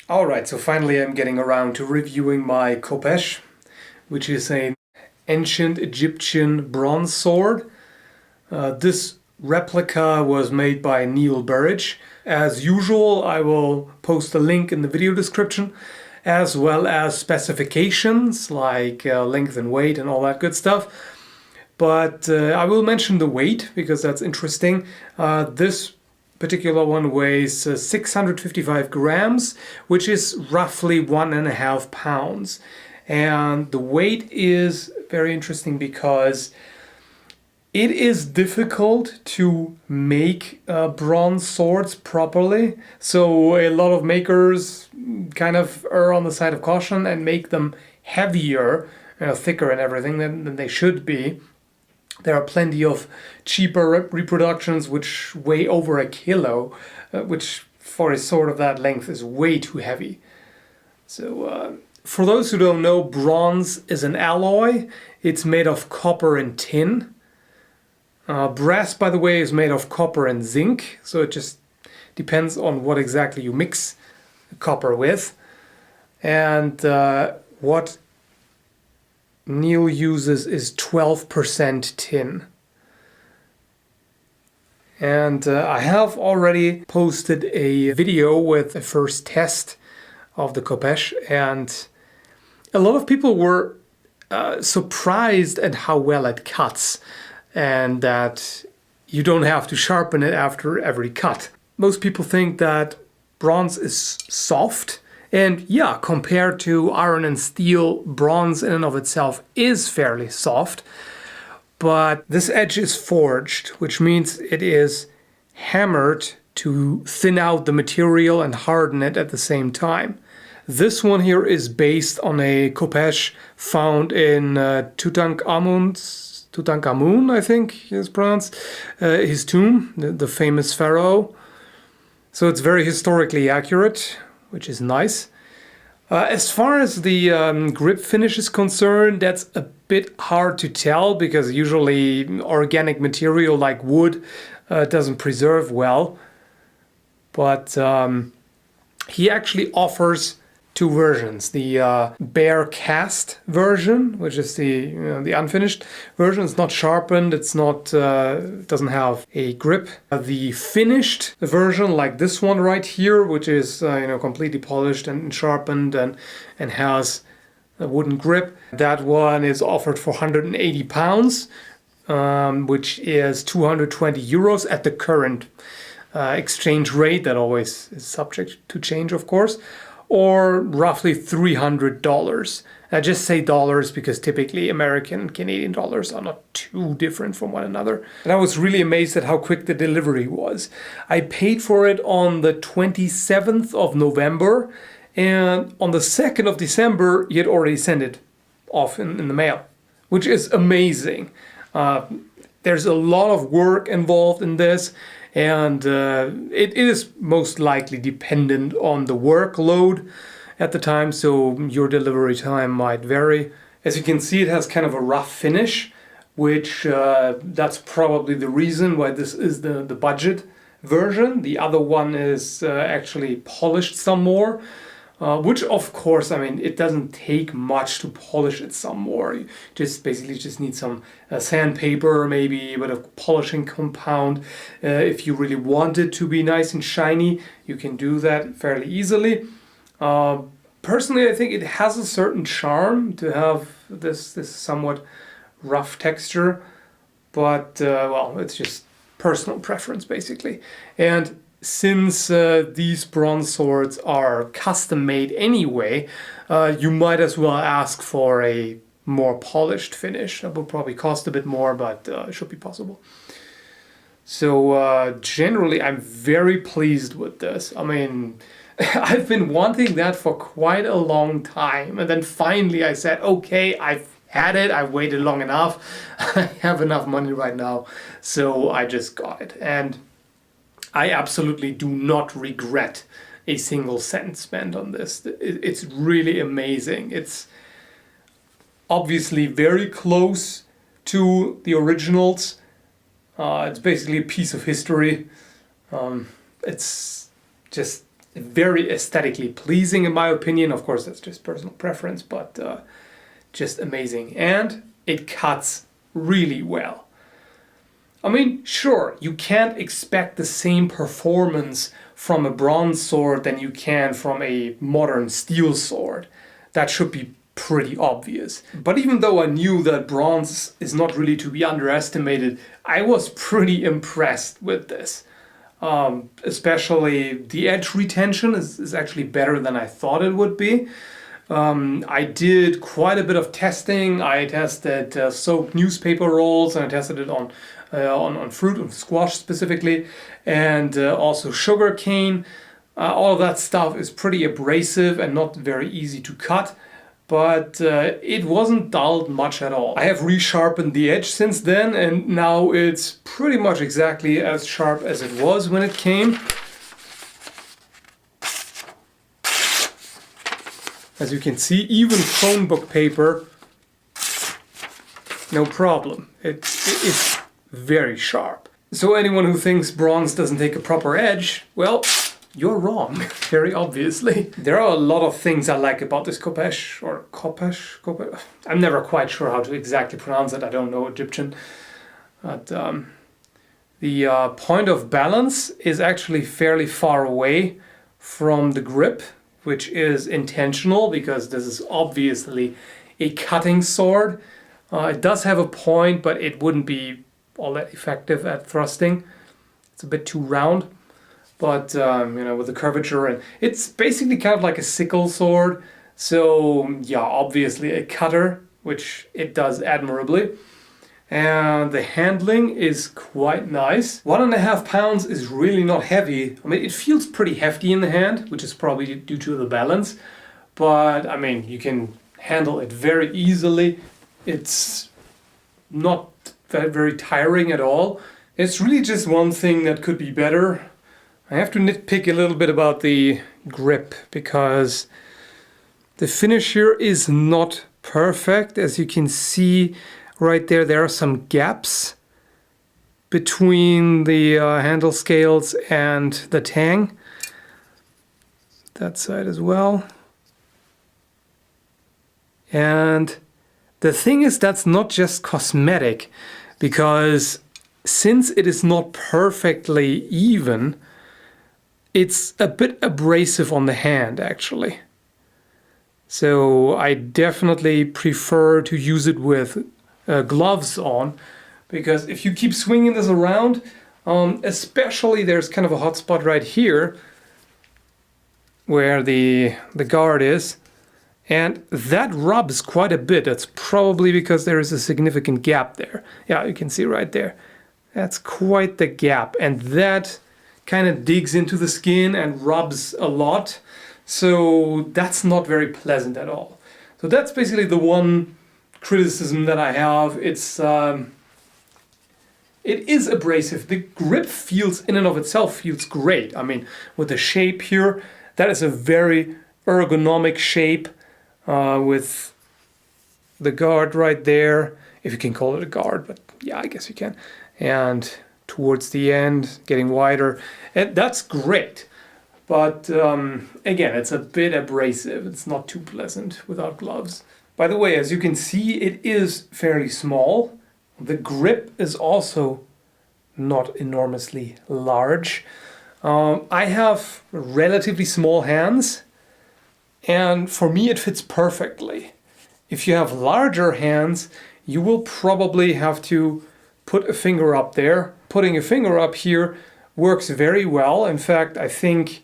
Alright, so finally I'm getting around to reviewing my Khopesh, which is an ancient Egyptian bronze sword. This replica was made by Neil Burridge. As usual, I will post a link in the video description, as well as specifications like length and weight and all that good stuff. But I will mention the weight because that's interesting. This particular one weighs 655 grams, which is roughly 1.5 pounds. And the weight is very interesting because it is difficult to make bronze swords properly. So a lot of makers kind of err on the side of caution and make them heavier, thicker and everything than they should be. There are plenty of cheaper reproductions which weigh over 1 kilo, which for a sword of that length is way too heavy. So for those who don't know, bronze is an alloy. It's made of copper and tin. Brass, by the way, is made of copper and zinc, so it just depends on what exactly you mix copper with. And what Neil uses is 12% tin. And I have already posted a video with the first test of the Khopesh, and a lot of people were surprised at how well it cuts and that you don't have to sharpen it after every cut. Most people think that bronze is soft. And yeah, compared to iron and steel, bronze in and of itself is fairly soft. But this edge is forged, which means it is hammered to thin out the material and harden it at the same time. This one here is based on a Khopesh found in Tutankhamun, I think is pronounced, his tomb, the famous pharaoh. So it's very historically accurate, which is nice. As far as the grip finish is concerned, that's a bit hard to tell because usually organic material like wood doesn't preserve well. But he actually offers two versions. The bare cast version, which is the unfinished version. It's not sharpened, it's not doesn't have a grip. The finished version, like this one right here, which is completely polished and sharpened and has a wooden grip. That one is offered for 180 pounds, which is 220 euros at the current exchange rate. That always is subject to change, of course. Or roughly $300. I just say dollars because typically American and Canadian dollars are not too different from one another. And I was really amazed at how quick the delivery was. I paid for it on the 27th of November, and on the 2nd of December, he had already sent it off in the mail, which is amazing. There's a lot of work involved in this. And it is most likely dependent on the workload at the time, so your delivery time might vary. As you can see, it has kind of a rough finish, which that's probably the reason why this is the budget version. The other one is actually polished some more. Which of course, it doesn't take much to polish it some more. You basically need some sandpaper, maybe a bit of polishing compound. If you really want it to be nice and shiny, you can do that fairly easily. Personally, I think it has a certain charm to have this somewhat rough texture, but well, it's just personal preference basically. And since these bronze swords are custom made anyway, you might as well ask for a more polished finish. That will probably cost a bit more, but it should be possible. So generally, I'm very pleased with this. I've been wanting that for quite a long time, and then finally I said, okay, I've had it, I've waited long enough, I have enough money right now, so I just got it. And I absolutely do not regret a single cent spent on this. It's really amazing. It's obviously very close to the originals. It's basically a piece of history. It's just very aesthetically pleasing in my opinion. Of course, that's just personal preference, but just amazing. And it cuts really well. I mean, sure, you can't expect the same performance from a bronze sword than you can from a modern steel sword. That should be pretty obvious. But even though I knew that bronze is not really to be underestimated, I was pretty impressed with this. Especially the edge retention is actually better than I thought it would be. I did quite a bit of testing. I tested soaked newspaper rolls, and I tested it on fruit and squash specifically, and also sugar cane. All of that stuff is pretty abrasive and not very easy to cut, but it wasn't dulled much at all. I have resharpened the edge since then, and now it's pretty much exactly as sharp as it was when it came. As you can see, even phone book paper, no problem. It's very sharp. So anyone who thinks bronze doesn't take a proper edge, well, you're wrong, very obviously. There are a lot of things I like about this Khopesh, or Khopesh? I'm never quite sure how to exactly pronounce it, I don't know Egyptian. But the point of balance is actually fairly far away from the grip, which is intentional because this is obviously a cutting sword. It does have a point, but it wouldn't be all that effective at thrusting. It's a bit too round, but with the curvature, and it's basically kind of like a sickle sword. So yeah, obviously a cutter, which it does admirably. And the handling is quite nice. 1.5 pounds is really not heavy. I mean, it feels pretty hefty in the hand, which is probably due to the balance. But I mean, you can handle it very easily. It's not very tiring at all. It's really just one thing that could be better. I have to nitpick a little bit about the grip because the finish here is not perfect. As you can see, right there are some gaps between the handle scales and the tang. That side as well. And the thing is, that's not just cosmetic, because since it is not perfectly even, it's a bit abrasive on the hand actually. So I definitely prefer to use it with gloves on, because if you keep swinging this around, especially there's kind of a hot spot right here where the guard is, and that rubs quite a bit. That's probably because there is a significant gap there. Yeah, you can see right there. That's quite the gap, and that kind of digs into the skin and rubs a lot. So that's not very pleasant at all. So that's basically the one criticism that I have. It is abrasive. The grip feels in and of itself feels great. I mean, with the shape here, that is a very ergonomic shape with the guard right there, if you can call it a guard, but yeah, I guess you can. And towards the end, getting wider, and that's great. But again, it's a bit abrasive. It's not too pleasant without gloves. By the way, as you can see, it is fairly small. The grip is also not enormously large. I have relatively small hands, and for me it fits perfectly. If you have larger hands, you will probably have to put a finger up there. Putting a finger up here works very well. In fact, I think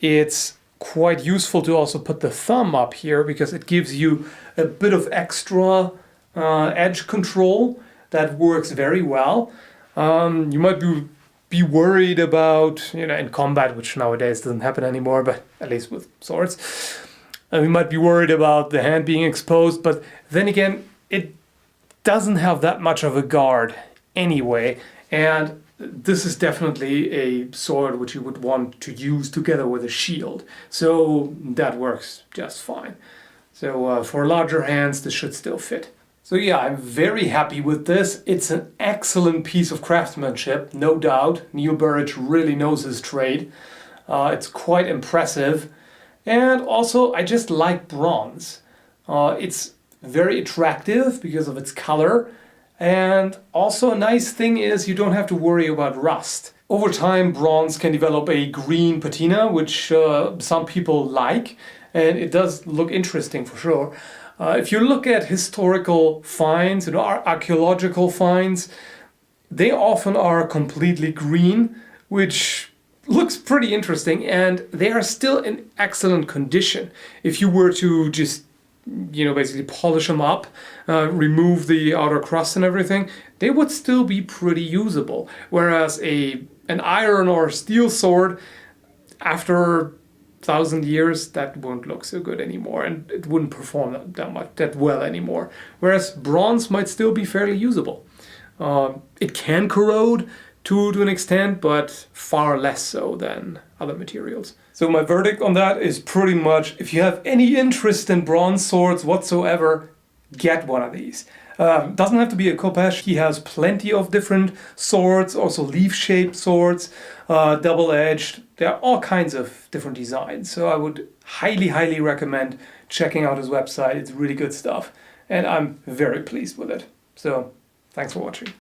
it's quite useful to also put the thumb up here, because it gives you a bit of extra edge control that works very well. You might be worried about, in combat, which nowadays doesn't happen anymore, but at least with swords, you might be worried about the hand being exposed, but then again, it doesn't have that much of a guard anyway, and this is definitely a sword which you would want to use together with a shield, so that works just fine. So for larger hands, this should still fit. So yeah, I'm very happy with this. It's an excellent piece of craftsmanship, no doubt. Neil Burridge really knows his trade. It's quite impressive. And also, I just like bronze. It's very attractive because of its color. And also a nice thing is you don't have to worry about rust. Over time, bronze can develop a green patina, which some people like, and it does look interesting for sure. If you look at historical finds, archaeological finds, they often are completely green, which looks pretty interesting, and they are still in excellent condition. If you were to just basically polish them up, remove the outer crust and everything, they would still be pretty usable. Whereas an iron or steel sword, after 1,000 years, that won't look so good anymore, and it wouldn't perform that well anymore. Whereas bronze might still be fairly usable. It can corrode to an extent, but far less so than other materials. So my verdict on that is pretty much, if you have any interest in bronze swords whatsoever, get one of these. Doesn't have to be a Khopesh. He has plenty of different swords, also leaf-shaped swords, double-edged. There are all kinds of different designs. So I would highly, highly recommend checking out his website. It's really good stuff. And I'm very pleased with it. So thanks for watching.